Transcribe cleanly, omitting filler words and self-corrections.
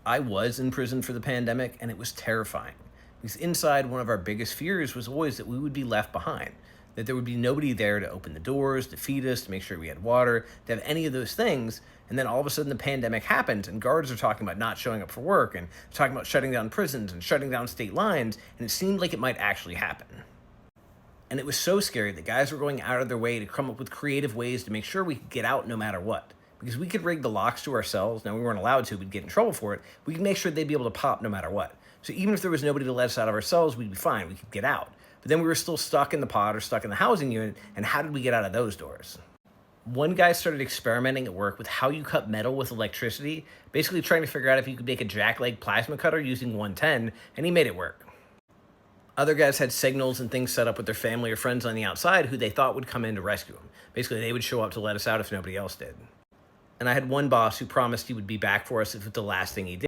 I was in prison for the pandemic, and it was terrifying. Because inside, one of our biggest fears was always that we would be left behind, that there would be nobody there to open the doors, to feed us, to make sure we had water, to have any of those things. And then all of a sudden, the pandemic happened, and guards are talking about not showing up for work, and talking about shutting down prisons and shutting down state lines, and it seemed like it might actually happen. And it was so scary that guys were going out of their way to come up with creative ways to make sure we could get out no matter what. Because we could rig the locks to ourselves. Now, we weren't allowed to. We'd get in trouble for it. We could make sure they'd be able to pop no matter what. So even if there was nobody to let us out of our cells, we'd be fine. We could get out. But then we were still stuck in the pod or stuck in the housing unit. And how did we get out of those doors? One guy started experimenting at work with how you cut metal with electricity, basically trying to figure out if you could make a jackleg plasma cutter using 110, and he made it work. Other guys had signals and things set up with their family or friends on the outside who they thought would come in to rescue them. Basically, they would show up to let us out if nobody else did. And I had one boss who promised he would be back for us if it's the last thing he did.